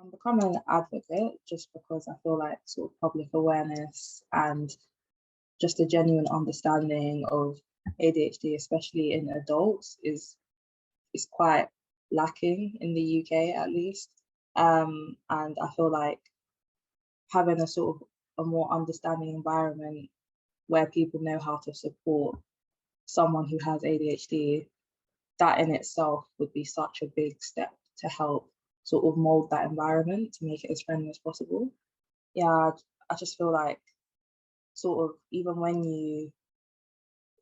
I'm becoming an advocate just because I feel like sort of public awareness and just a genuine understanding of ADHD, especially in adults, is quite lacking in the UK at least. And I feel like having a sort of a more understanding environment where people know how to support someone who has ADHD, that in itself would be such a big step to help sort of mold that environment to make it as friendly as possible. Yeah, I just feel like sort of even when you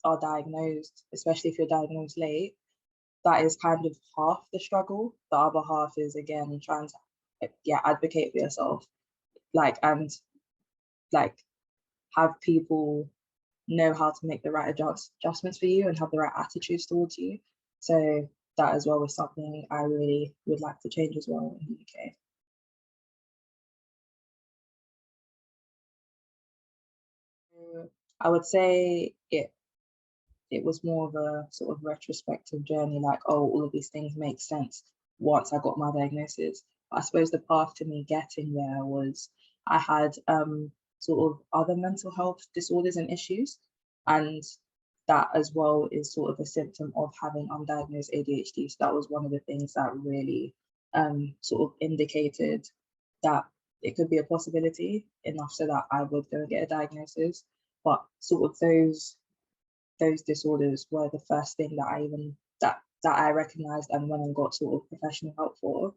are diagnosed, especially if you're diagnosed late, that is kind of half the struggle. The other half is again trying to advocate for yourself, and like have people know how to make the right adjustments for you and have the right attitudes towards you. So that as well is something I really would like to change as well in the UK. I would say it was more of a sort of retrospective journey, like, oh, all of these things make sense once I got my diagnosis. I suppose the path to me getting there was I had sort of other mental health disorders and issues, and that as well is sort of a symptom of having undiagnosed ADHD. So that was one of the things that really sort of indicated that it could be a possibility enough so that I would go and get a diagnosis. But sort of those disorders were the first thing that I recognized and went and got sort of professional help for.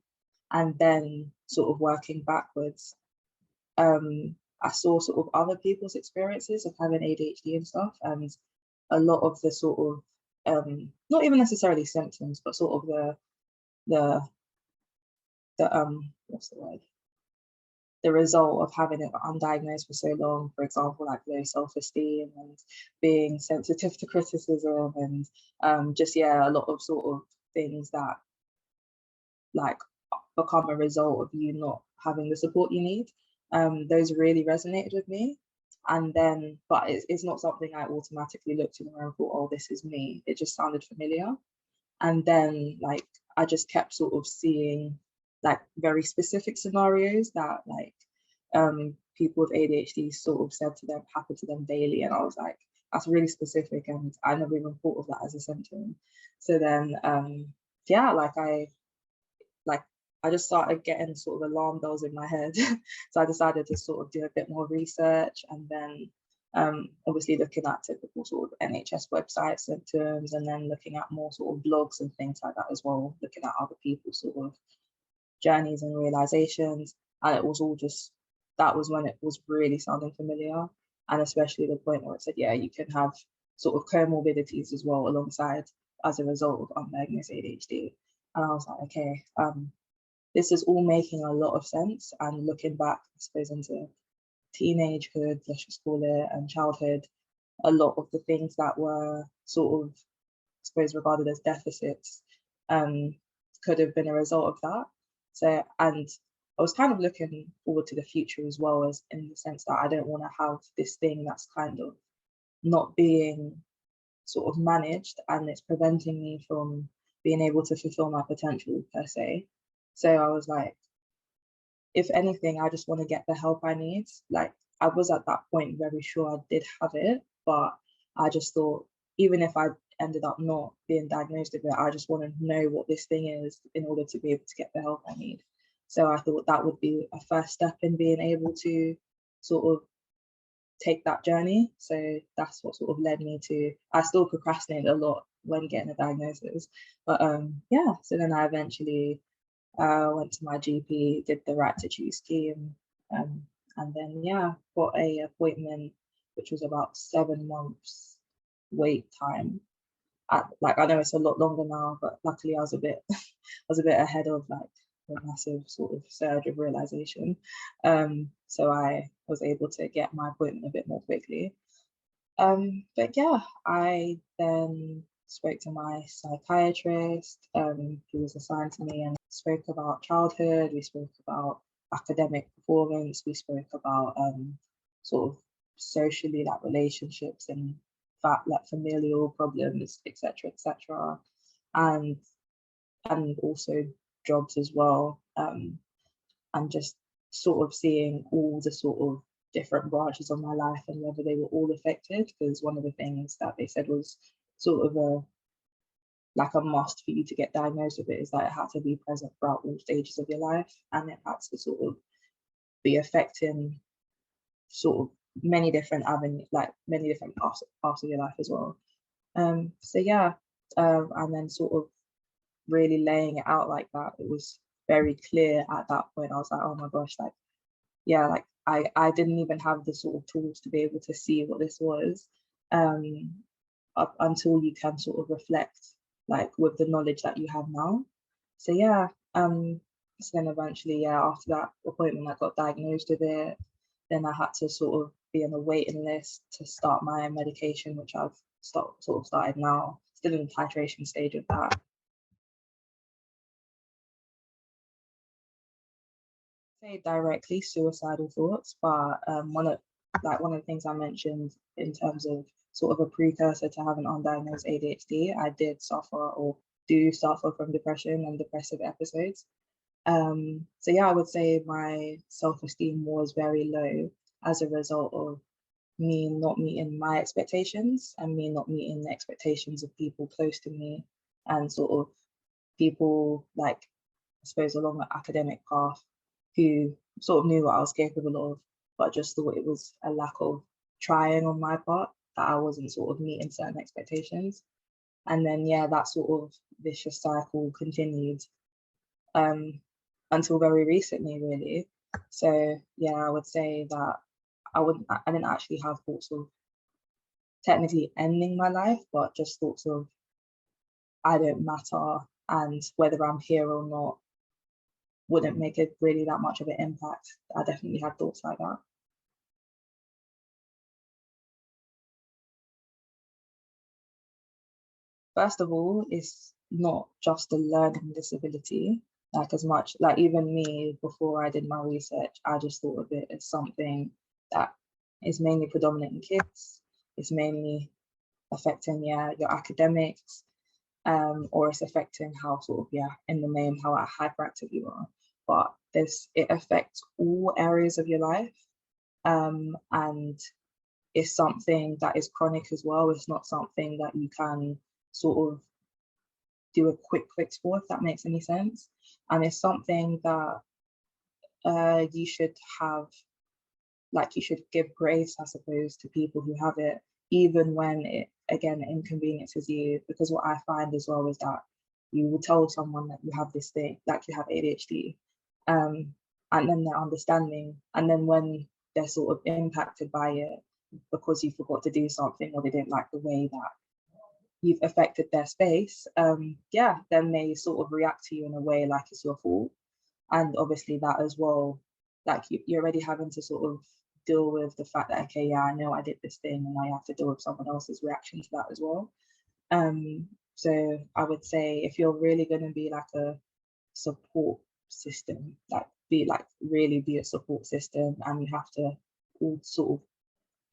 And then sort of working backwards, I saw sort of other people's experiences of having ADHD and stuff, and a lot of the sort of not even necessarily symptoms, but sort of the what's the word? The result of having it undiagnosed for so long, for example, like low self-esteem and being sensitive to criticism and a lot of sort of things that like become a result of you not having the support you need. Those really resonated with me. And then, but it's not something I automatically looked in the mirror and thought, oh, this is me. It just sounded familiar. And then like I just kept sort of seeing like very specific scenarios that like people with ADHD sort of said to them happen to them daily, and I was like, that's really specific, and I never even thought of that as a symptom. So then I just started getting sort of alarm bells in my head. So I decided to sort of do a bit more research, and then obviously looking at typical sort of NHS website symptoms, and then looking at more sort of blogs and things like that as well, looking at other people's sort of journeys and realizations. And it was all just, that was when it was really sounding familiar. And especially the point where it said, yeah, you can have sort of comorbidities as well alongside as a result of undiagnosed ADHD. And I was like, okay, this is all making a lot of sense. And looking back, I suppose, into teenagehood, let's just call it, and childhood, a lot of the things that were sort of, I suppose, regarded as deficits could have been a result of that. So, and I was kind of looking forward to the future as well, as in the sense that I don't want to have this thing that's kind of not being sort of managed, and it's preventing me from being able to fulfill my potential per se. So I was like, if anything, I just want to get the help I need. Like I was at that point very sure I did have it, but I just thought, even if I ended up not being diagnosed with it, I just want to know what this thing is in order to be able to get the help I need. So I thought that would be a first step in being able to sort of take that journey. So that's what sort of led me to, I still procrastinated a lot when getting a diagnosis. But so then I eventually went to my GP, did the right to choose scheme, and then got a appointment, which was about 7 months wait time. I know it's a lot longer now, but luckily I was a bit ahead of like a massive sort of surge of realization. So I was able to get my appointment a bit more quickly. But yeah, I then spoke to my psychiatrist, who was assigned to me, and spoke about childhood. We spoke about academic performance. We spoke about sort of socially, like relationships and like familial problems, etc., and also jobs as well. and just sort of seeing all the sort of different branches of my life and whether they were all affected, because one of the things that they said was sort of a must for you to get diagnosed with it is that it had to be present throughout all stages of your life, and it had to sort of be affecting sort of many different avenues, like many different parts of your life as well. So yeah, and then sort of really laying it out like that, it was very clear at that point. I was like, oh my gosh, like, yeah, like I didn't even have the sort of tools to be able to see what this was, up until you can sort of reflect, like with the knowledge that you have now. So yeah, so then eventually, yeah, after that appointment, I got diagnosed with it. Then I had to sort of be on the waiting list to start my medication, which I've sort of started now, still in the titration stage of that. Say directly suicidal thoughts, but one of the things I mentioned in terms of sort of a precursor to having undiagnosed ADHD, I did suffer or do suffer from depression and depressive episodes. So yeah, I would say my self-esteem was very low as a result of me not meeting my expectations and me not meeting the expectations of people close to me, and sort of people like, I suppose, along the academic path who sort of knew what I was capable of, but just thought it was a lack of trying on my part that I wasn't sort of meeting certain expectations. And then, yeah, that sort of vicious cycle continued um, until very recently, really. So, yeah, I would say that I didn't actually have thoughts of technically ending my life, but just thoughts of I don't matter, and whether I'm here or not wouldn't make it really that much of an impact. I definitely had thoughts like that. First of all, it's not just a learning disability. Like, as much, like, even me, before I did my research, I just thought of it as something that is mainly predominant in kids. It's mainly affecting, yeah, your academics, or it's affecting how sort of, yeah, in the name, how hyperactive you are. But it affects all areas of your life. And it's something that is chronic as well. It's not something that you can sort of do a quick fix for, if that makes any sense. And it's something that you should have, like, you should give grace, I suppose, to people who have it, even when it, again, inconveniences you. Because what I find as well is that you will tell someone that you have this thing, like you have ADHD, and then they're understanding. And then when they're sort of impacted by it because you forgot to do something, or they didn't like the way that you've affected their space, yeah, then they sort of react to you in a way like it's your fault. And obviously that as well, like you're already having to sort of deal with the fact that, okay, yeah, I know I did this thing, and now you have to deal with someone else's reaction to that as well. So I would say, if you're really going to be like a support system, like really be a support system, and you have to all sort of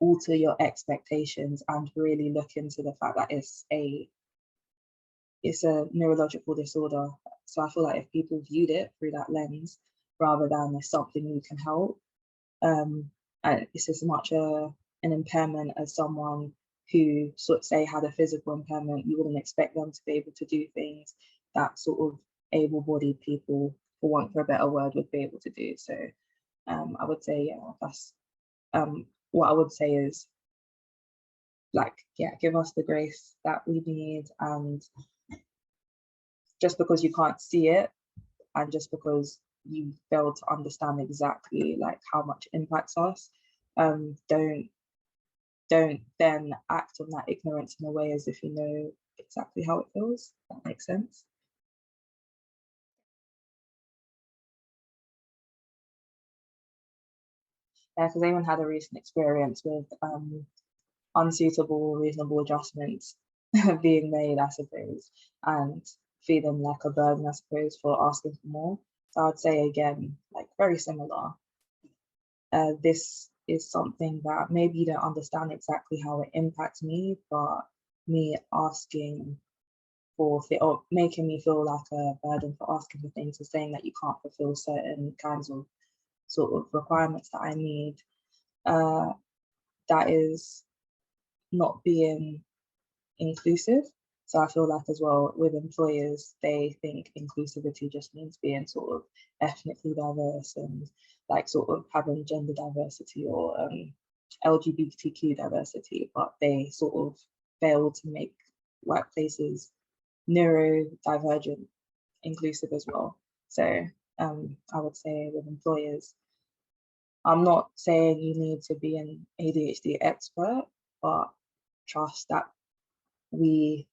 alter your expectations and really look into the fact that it's a neurological disorder. So I feel like if people viewed it through that lens, rather than as something you can help, and it's as much an impairment as someone who sort of, say, had a physical impairment. You wouldn't expect them to be able to do things that sort of able-bodied people, for want for a better word, would be able to do. So I would say, yeah, that's what I would say is, like, yeah, give us the grace that we need. And just because you can't see it, and just because you fail to understand exactly like how much it impacts us, don't then act on that ignorance in a way as if you know exactly how it feels. That makes sense. Yeah, because I even had a recent experience with unsuitable reasonable adjustments being made, I suppose, and feeling like a burden, I suppose, for asking for more. So I'd say, again, like, very similar. This is something that maybe you don't understand exactly how it impacts me, but me asking or making me feel like a burden for asking for things, or saying that you can't fulfill certain kinds of sort of requirements that I need. That is not being inclusive. So I feel like as well with employers, they think inclusivity just means being sort of ethnically diverse and like sort of having gender diversity or LGBTQ diversity, but they sort of fail to make workplaces neurodivergent inclusive as well. So I would say with employers, I'm not saying you need to be an ADHD expert, but trust that you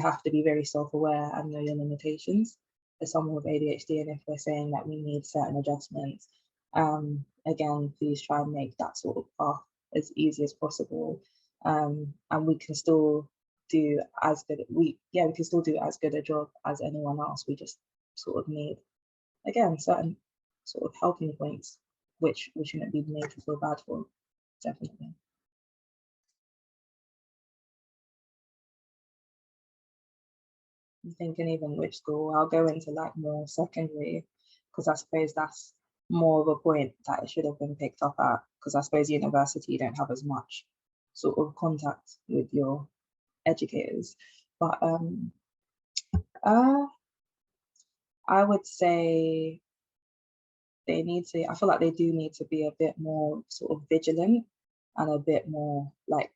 have to be very self-aware and know your limitations as someone with ADHD. And if we're saying that we need certain adjustments, again, please try and make that sort of path as easy as possible. And we can still do as good we can still do as good a job as anyone else. We just sort of need, again, certain sort of helping points which we shouldn't be made to feel bad for, definitely. I'm thinking even which school. I'll go into like more secondary, because I suppose that's more of a point that it should have been picked up at, because I suppose university you don't have as much sort of contact with your educators. But I would say I feel like they do need to be a bit more sort of vigilant and a bit more like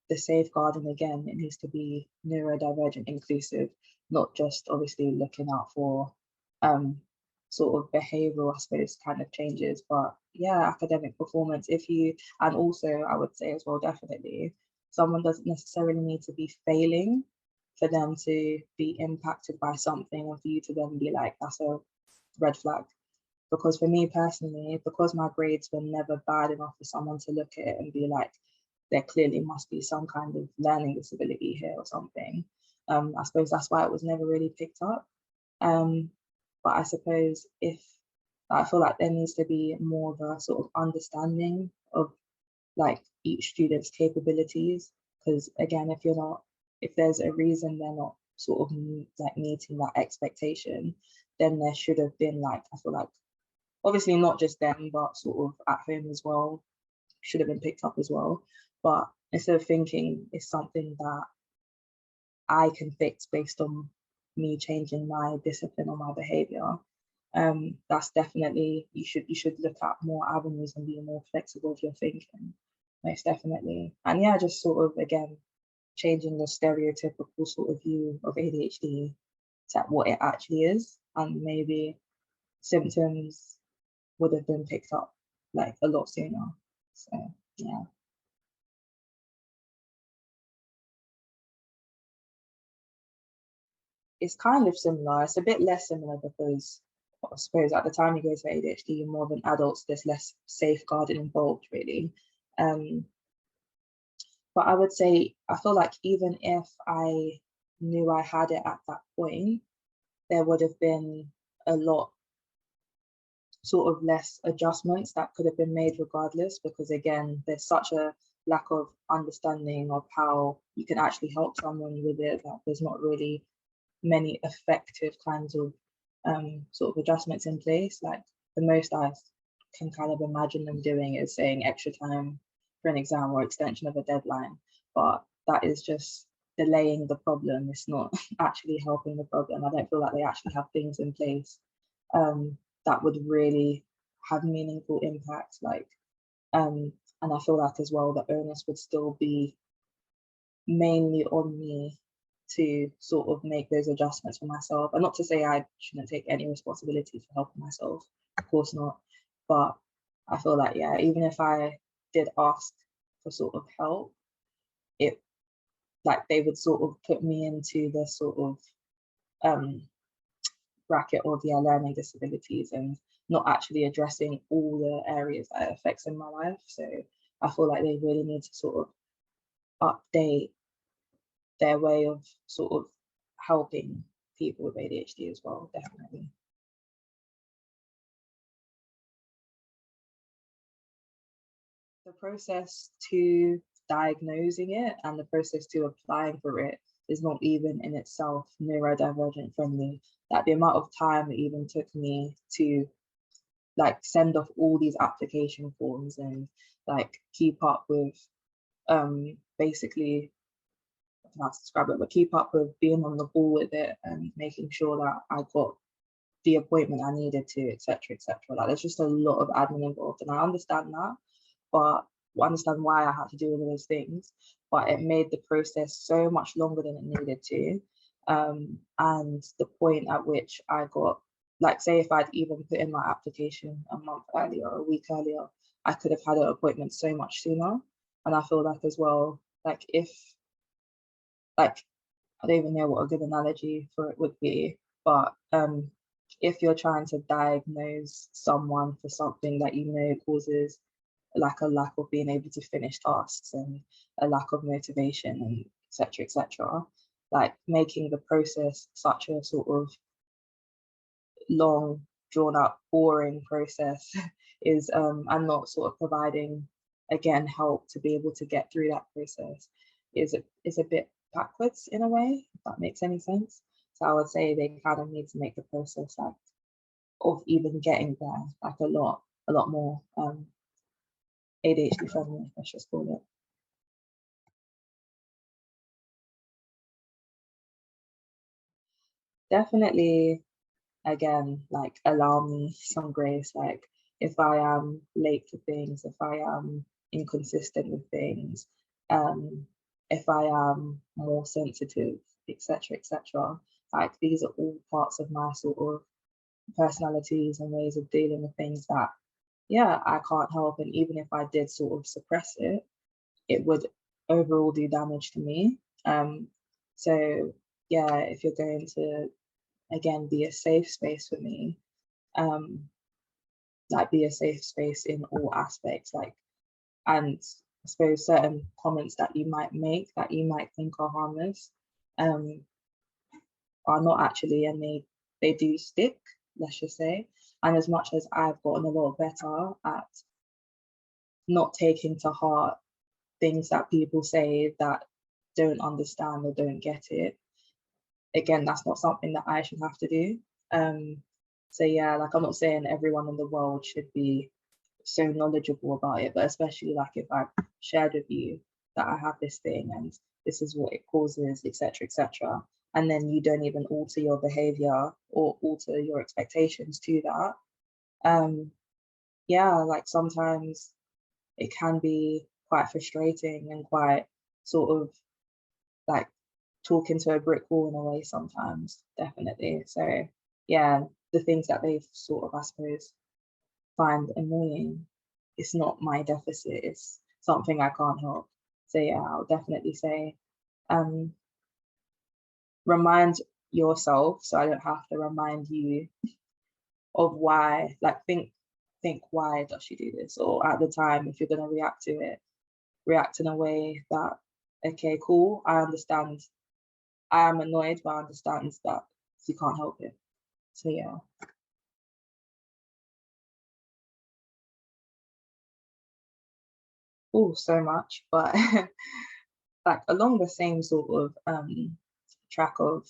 the safeguarding. Again, it needs to be neurodivergent inclusive, not just obviously looking out for sort of behavioral, I suppose, kind of changes, but yeah, academic performance. And also I would say as well, definitely, someone doesn't necessarily need to be failing for them to be impacted by something, or for you to then be like, that's a red flag. Because for me personally, because my grades were never bad enough for someone to look at it and be like, there clearly must be some kind of learning disability here or something. I suppose that's why it was never really picked up. But I suppose I feel like there needs to be more of a sort of understanding of like each student's capabilities. Because again, if there's a reason they're not sort of like meeting that expectation, then there should have been like, I feel like, obviously not just them, but sort of at home as well, should have been picked up as well. But instead of thinking it's something that I can fix based on me changing my discipline or my behavior, that's definitely, you should look at more avenues and be more flexible with your thinking, most definitely. And yeah, just sort of, again, changing the stereotypical sort of view of ADHD to what it actually is, and maybe symptoms would have been picked up like a lot sooner. So yeah. It's kind of similar. It's a bit less similar because I suppose at the time you go to ADHD, you're more of an adult, so there's less safeguarding involved, really. But I would say, I feel like even if I knew I had it at that point, there would have been a lot sort of less adjustments that could have been made regardless, because again, there's such a lack of understanding of how you can actually help someone with it, that there's not really many effective kinds of sort of adjustments in place. Like the most I can kind of imagine them doing is saying extra time for an exam or extension of a deadline, but that is just delaying the problem. It's not actually helping the problem. I don't feel like they actually have things in place that would really have meaningful impact. Like, and I feel like as well, the onus would still be mainly on me to sort of make those adjustments for myself. And not to say I shouldn't take any responsibility for helping myself, of course not. But I feel like, yeah, even if I did ask for sort of help, it like they would sort of put me into the sort of bracket of learning disabilities and not actually addressing all the areas that it affects in my life. So I feel like they really need to sort of update their way of sort of helping people with ADHD as well, definitely. The process to diagnosing it and the process to applying for it is not even in itself neurodivergent friendly. That the amount of time it even took me to like send off all these application forms and like keep up with basically, I don't know how to describe it, but keep up with being on the ball with it and making sure that I got the appointment I needed to, etc., etc. Like there's just a lot of admin involved, and I understand that, but I understand why I had to do all of those things. But it made the process so much longer than it needed to. And the point at which I got, like, say if I'd even put in my application a month earlier or a week earlier, I could have had an appointment so much sooner. And I feel like as well, like if, like, I don't even know what a good analogy for it would be, but if you're trying to diagnose someone for something that you know causes like a lack of being able to finish tasks and a lack of motivation and etc., like making the process such a sort of long, drawn out, boring process is and not sort of providing again help to be able to get through that process is a bit backwards in a way, if that makes any sense. So I would say they kind of need to make the process like of even getting there like a lot more ADHD friendly, let's just call it. Definitely, again, like allow me some grace. Like if I am late for things, if I am inconsistent with things, if I am more sensitive, etc., etc. Like these are all parts of my sort of personalities and ways of dealing with things that, yeah, I can't help. And even if I did sort of suppress it, it would overall do damage to me. So yeah, if you're going to again be a safe space for me, um, like be a safe space in all aspects, like, and I suppose certain comments that you might make that you might think are harmless, um, are not actually, and they do stick, let's just say. And as much as I've gotten a lot better at not taking to heart things that people say that don't understand or don't get it, again, that's not something that I should have to do. So yeah, like I'm not saying everyone in the world should be so knowledgeable about it, but especially like if I've shared with you that I have this thing and this is what it causes, etc., etc., and then you don't even alter your behavior or alter your expectations to that. Yeah, like sometimes it can be quite frustrating and quite sort of like talking to a brick wall in a way sometimes, definitely. So yeah, the things that they sort of, I suppose, find annoying, it's not my deficit, it's something I can't help. So yeah, I'll definitely say um remind yourself so I don't have to remind you of why, like think why does she do this? Or at the time, if you're gonna react to it, react in a way that, okay, cool, I understand. I am annoyed, but I understand that you can't help it. So yeah. Oh, so much, but like along the same sort of track of,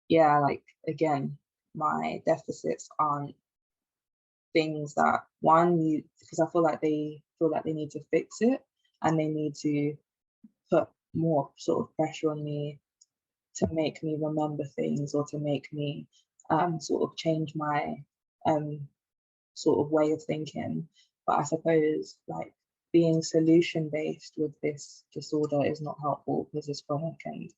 yeah, like again, my deficits aren't things that one you, because I feel like they need to fix it and they need to put more sort of pressure on me to make me remember things or to make me sort of change my um, sort of way of thinking. But I suppose like being solution based with this disorder is not helpful because it's chronic, and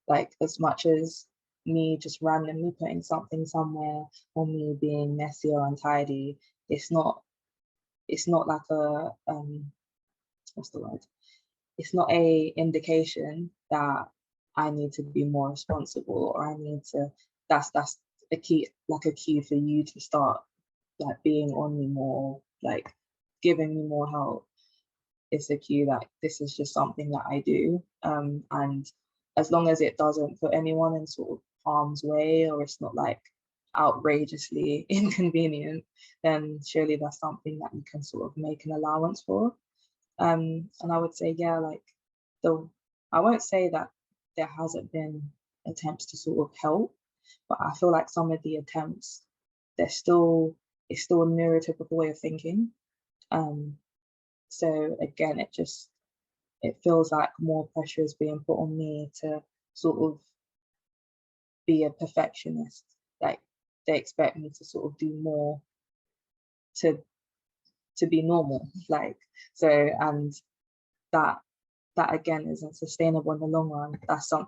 like as much as me just randomly putting something somewhere or me being messy or untidy, it's not like a what's the word? It's not a indication that I need to be more responsible or I need to, that's a key, like a cue for you to start like being on me more, like giving me more help. It's a cue that this is just something that I do. And as long as it doesn't put anyone in sort of harm's way or it's not like outrageously inconvenient, then surely that's something that you can sort of make an allowance for. And I would say, yeah, like I won't say that there hasn't been attempts to sort of help, but I feel like some of the attempts, it's still a neurotypical way of thinking. So again, it feels like more pressure is being put on me to sort of be a perfectionist. Like they expect me to sort of do more to be normal. Like so, and that again isn't sustainable in the long run. That's a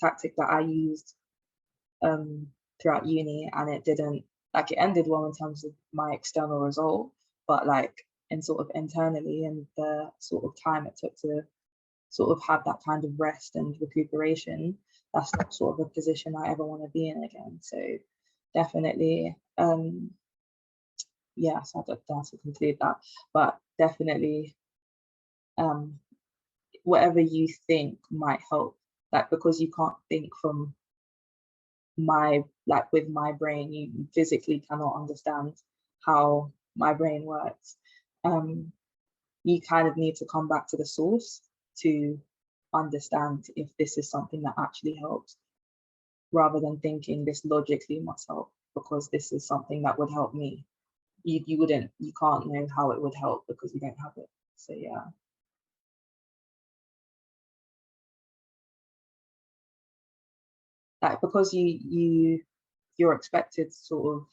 tactic that I used throughout uni, and it didn't, like, it ended well in terms of my external result, but like in sort of internally, and the sort of time it took to sort of have that kind of rest and recuperation, that's not sort of a position I ever want to be in again. So definitely, yeah, so I don't have to conclude that, but definitely, whatever you think might help, like, because you can't think from with my brain, you physically cannot understand how my brain works. You kind of need to come back to the source to understand if this is something that actually helps, rather than thinking this logically must help because this is something that would help me. You can't know how it would help because you don't have it. So yeah. Like, because you're expected sort of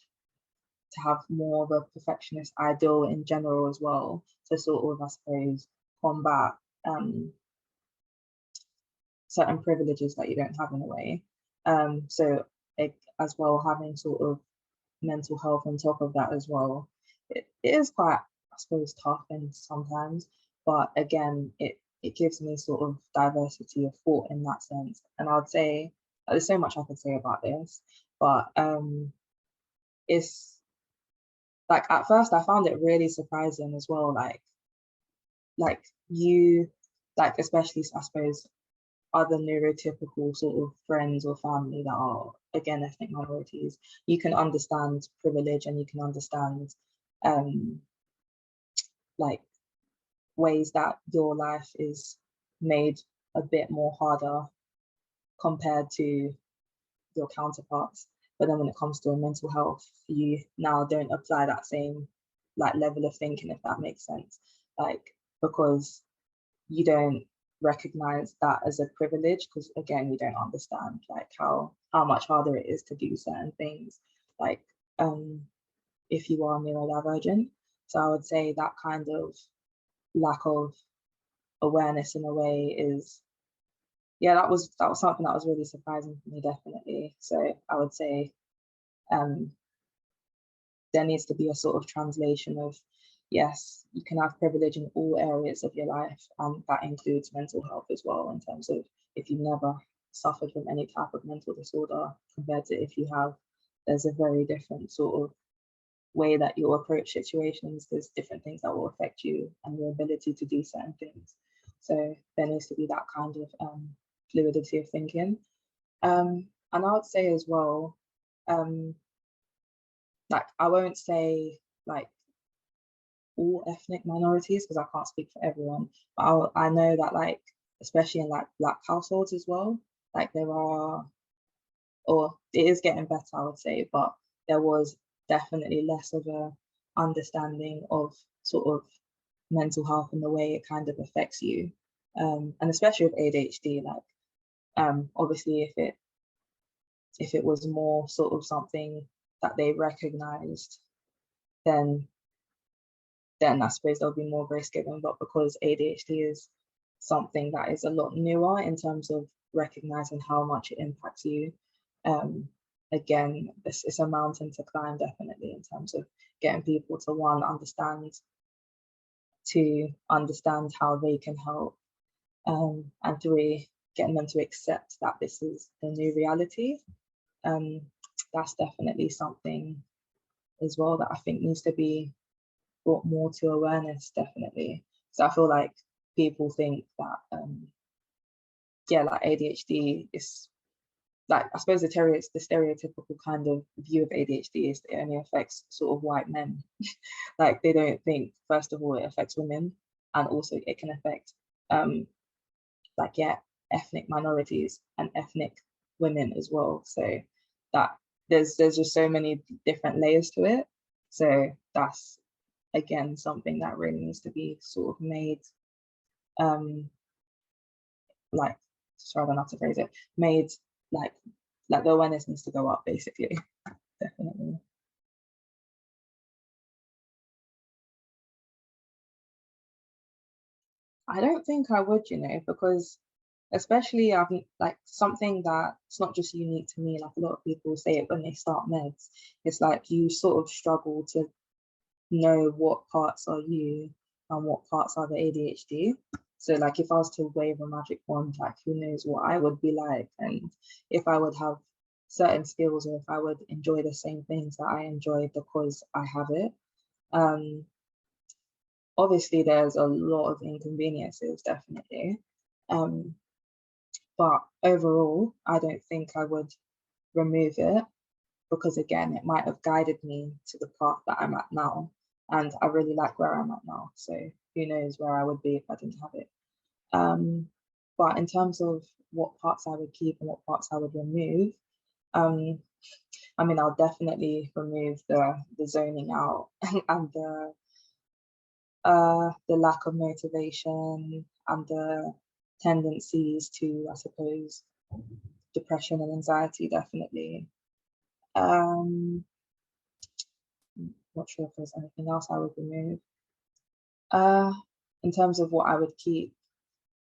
to have more of a perfectionist ideal in general as well, to sort of, I suppose, combat certain privileges that you don't have in a way. So as well, having sort of mental health on top of that as well, it is quite, I suppose, tough and sometimes, but again, it gives me sort of diversity of thought in that sense. And I would say there's so much I could say about this, but it's like, at first I found it really surprising as well, like you, like, especially, I suppose, other neurotypical sort of friends or family that are, again, ethnic minorities, you can understand privilege, and you can understand like ways that your life is made a bit more harder compared to your counterparts. But then when it comes to mental health, you now don't apply that same like level of thinking, if that makes sense. Like, because you don't recognize that as a privilege, because again, you don't understand like how much harder it is to do certain things, like if you are neurodivergent. So I would say that kind of lack of awareness in a way is, yeah, that was something that was really surprising for me, definitely. So I would say um there needs to be a sort of translation of, yes, you can have privilege in all areas of your life, and that includes mental health as well, in terms of if you've never suffered from any type of mental disorder compared to if you have, there's a very different sort of way that you'll approach situations. There's different things that will affect you and your ability to do certain things. So there needs to be that kind of fluidity of thinking. And I would say as well, like, I won't say like all ethnic minorities because I can't speak for everyone, but I know that, like, especially in like Black households as well, like there are, or it is getting better, I would say, but there was definitely less of a understanding of sort of mental health and the way it kind of affects you, and especially with ADHD, like obviously if it was more sort of something that they recognized, then I suppose there'll be more grace given. But because ADHD is something that is a lot newer in terms of recognizing how much it impacts you, again, it's a mountain to climb, definitely, in terms of getting people to, one, understand how they can help, and three, getting them to accept that this is the new reality. That's definitely something as well that I think needs to be brought more to awareness, definitely. So I feel like people think that yeah, like ADHD is, like, I suppose the stereotypical kind of view of ADHD is it only affects sort of white men. Like, they don't think, first of all, it affects women. and also it can affect like, yeah, ethnic minorities and ethnic women as well. So that there's just so many different layers to it. So that's again something that really needs to be sort of made like, sorry, I don't know how to phrase it, made like the awareness needs to go up, basically. Definitely. I don't think I would, because especially I've like something that's not just unique to me, like a lot of people say it when they start meds. It's like you sort of struggle to know what parts are you and what parts are the ADHD. So like if I was to wave a magic wand, like who knows what I would be like, and if I would have certain skills, or if I would enjoy the same things that I enjoy because I have it. Obviously there's a lot of inconveniences, definitely. But overall, I don't think I would remove it, because again, it might have guided me to the path that I'm at now. And I really like where I'm at now. So who knows where I would be if I didn't have it. But in terms of what parts I would keep and what parts I would remove, I mean, I'll definitely remove the zoning out and the lack of motivation and the tendencies to, I suppose, depression and anxiety, definitely. Not sure if there's anything else I would remove. In terms of what I would keep,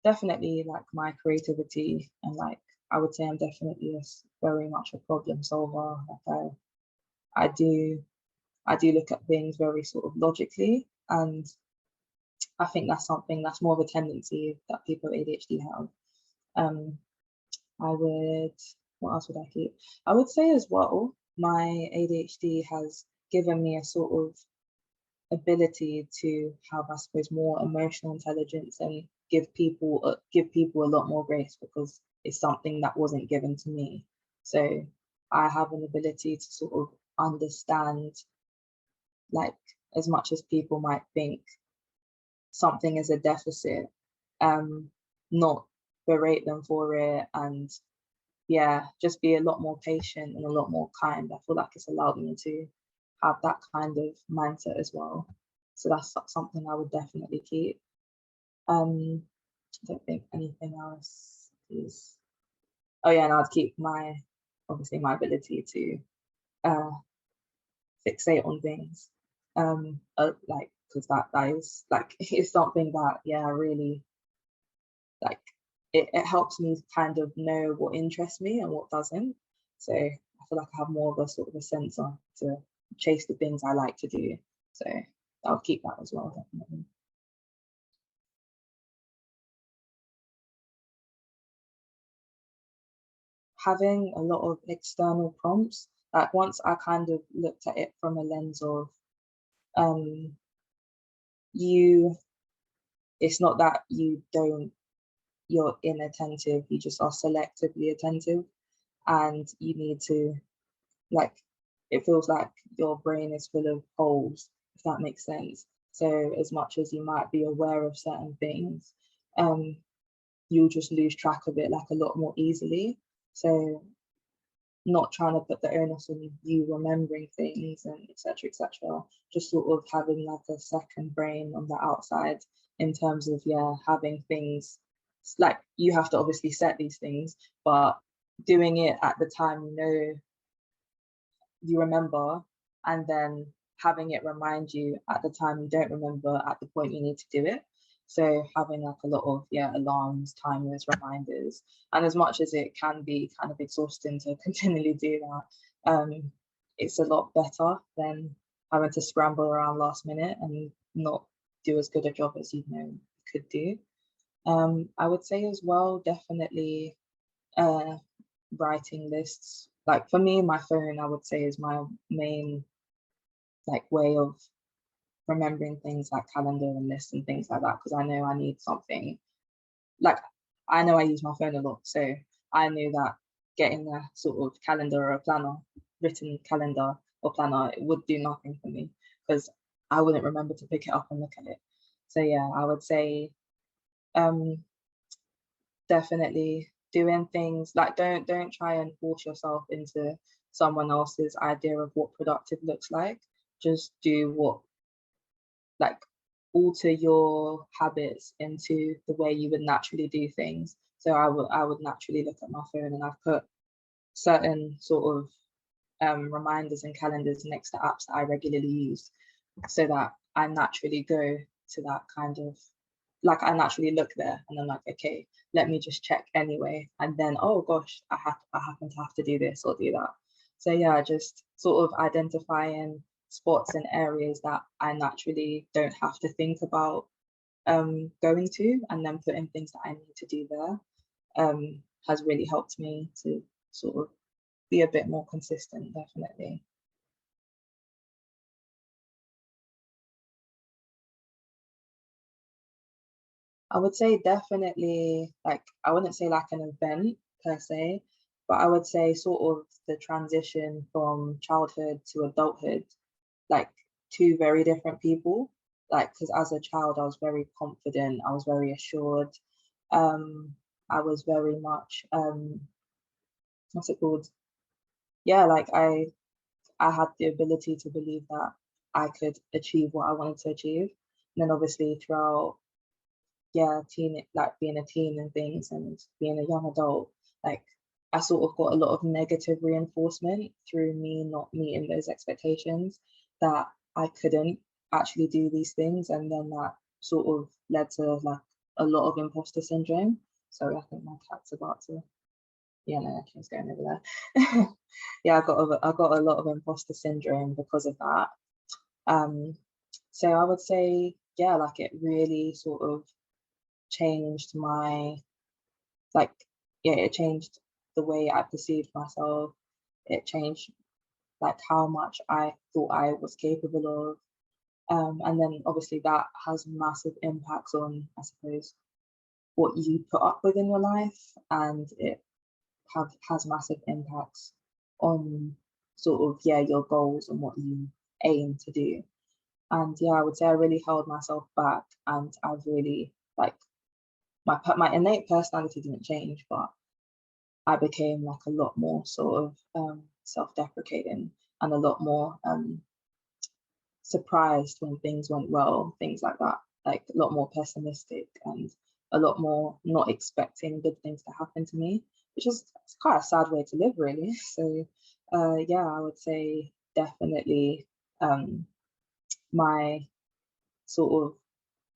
definitely like my creativity, and like I would say I'm definitely very much a problem solver. Like I do look at things very sort of logically, and I think that's something that's more of a tendency that people with ADHD have. What else would I keep? I would say as well, my ADHD has given me a sort of ability to have, I suppose, more emotional intelligence and give people a lot more grace, because it's something that wasn't given to me. So I have an ability to sort of understand, like, as much as people might think something is a deficit, not berate them for it, and yeah, just be a lot more patient and a lot more kind. I feel like it's allowed me to have that kind of mindset as well. So that's something I would definitely keep. I don't think anything else is. Oh yeah, and I'd keep obviously my ability to uh, fixate on things. Like, because that is like it's something that, yeah, really, like, it helps me kind of know what interests me and what doesn't. So I feel like I have more of a sort of a sensor to chase the things I like to do. So I'll keep that as well, definitely. Having a lot of external prompts, like once I kind of looked at it from a lens of um you it's not that you're inattentive, you just are selectively attentive, and you need to, like, it feels like your brain is full of holes, if that makes sense. So as much as you might be aware of certain things, you'll just lose track of it like a lot more easily. So not trying to put the onus on you remembering things and etc., just sort of having like a second brain on the outside, in terms of, yeah, having things, like, you have to obviously set these things, but doing it at the time you remember, and then having it remind you at the time you don't remember at the point you need to do it. So having like a lot of, yeah, alarms, timers, reminders, and as much as it can be kind of exhausting to continually do that, it's a lot better than having to scramble around last minute and not do as good a job as you could do. I would say as well, definitely writing lists. Like for me, my phone, I would say, is my main like way of remembering things, like calendar and lists and things like that, because I know I need something. Like, I know I use my phone a lot, so I knew that getting a sort of calendar or a planner, written calendar or planner, it would do nothing for me, because I wouldn't remember to pick it up and look at it. So yeah, I would say definitely doing things like don't try and force yourself into someone else's idea of what productive looks like. Just do what, like, alter your habits into the way you would naturally do things. So I would naturally look at my phone, and I've put certain sort of reminders and calendars next to apps that I regularly use, so that I naturally go to that kind of, like, I naturally look there and I'm like, okay, let me just check anyway. And then, oh gosh, I happen to have to do this or do that. So yeah, just sort of identifying spots and areas that I naturally don't have to think about going to, and then putting things that I need to do there has really helped me to sort of be a bit more consistent, definitely. I would say definitely, like, I wouldn't say like an event per se, but I would say sort of the transition from childhood to adulthood, like two very different people. Like, because as a child, I was very confident, I was very assured. I was very much, what's it called? Yeah, like I had the ability to believe that I could achieve what I wanted to achieve. And then obviously throughout, yeah, teen, like being a teen and things and being a young adult, like I sort of got a lot of negative reinforcement through me not meeting those expectations, that I couldn't actually do these things. And then that sort of led to like a lot of imposter syndrome. So I think my cat's about to, yeah, no, she's going over there. Yeah, I got a lot of imposter syndrome because of that. Um, so I would say, yeah, like it really sort of changed my, like, yeah, it changed the way I perceived myself. It changed like how much I thought I was capable of. And then obviously that has massive impacts on, I suppose, what you put up with in your life, and it has massive impacts on sort of, yeah, your goals and what you aim to do. And yeah, I would say I really held myself back, and I've really, like, my innate personality didn't change, but I became like a lot more sort of self-deprecating, and a lot more surprised when things went well, things like that, like a lot more pessimistic, and a lot more not expecting good things to happen to me, which is, it's quite a sad way to live, really. So yeah, I would say definitely um, my sort of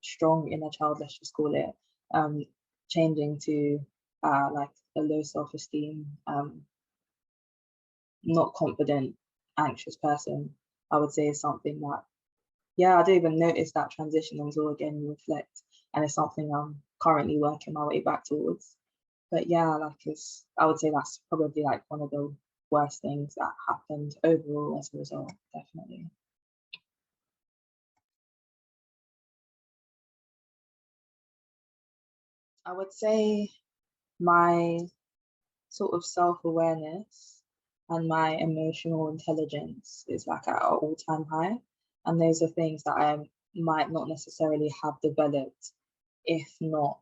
strong inner child, let's just call it, um, changing to like a low self-esteem, not confident, anxious person, I would say is something that, yeah, I didn't even notice that transition until again you reflect. And it's something I'm currently working my way back towards. But yeah, like it's, I would say that's probably like one of the worst things that happened overall as a result, definitely. I would say my sort of self-awareness and my emotional intelligence is like at an all-time high. And those are things that I might not necessarily have developed if not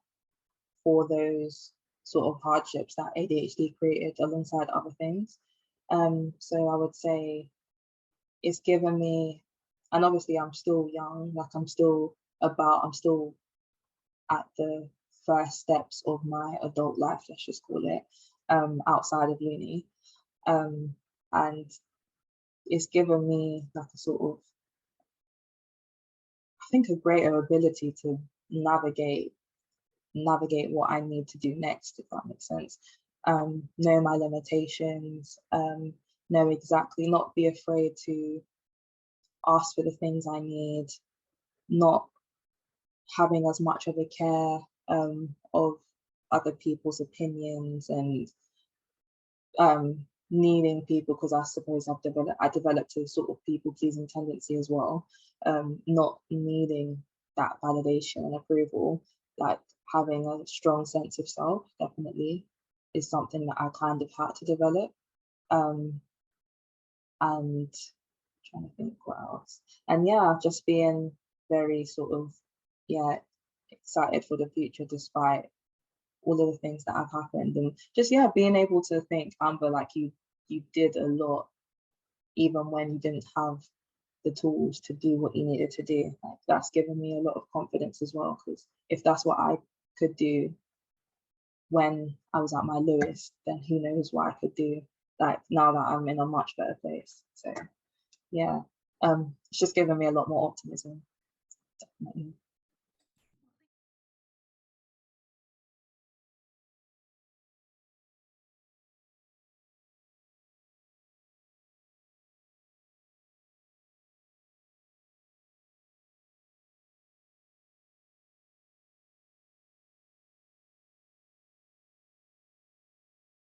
for those sort of hardships that ADHD created alongside other things. So I would say it's given me, and obviously I'm still young, like I'm still at the first steps of my adult life, let's just call it, outside of uni. Um, and it's given me like a sort of, I think, a greater ability to navigate what I need to do next, if that makes sense. Know my limitations, know exactly, not be afraid to ask for the things I need, not having as much of a care of other people's opinions, and needing people, because I suppose I developed a sort of people pleasing tendency as well. Not needing that validation and approval, like having a strong sense of self, definitely is something that I kind of had to develop. Um, and trying to think what else. And yeah, just being very sort of yeah, excited for the future despite all of the things that have happened. And just, yeah, being able to think, Amber, like you did a lot even when you didn't have the tools to do what you needed to do. Like, that's given me a lot of confidence as well, because if that's what I could do when I was at my lowest, then who knows what I could do like now that I'm in a much better place. So yeah, it's just given me a lot more optimism, definitely.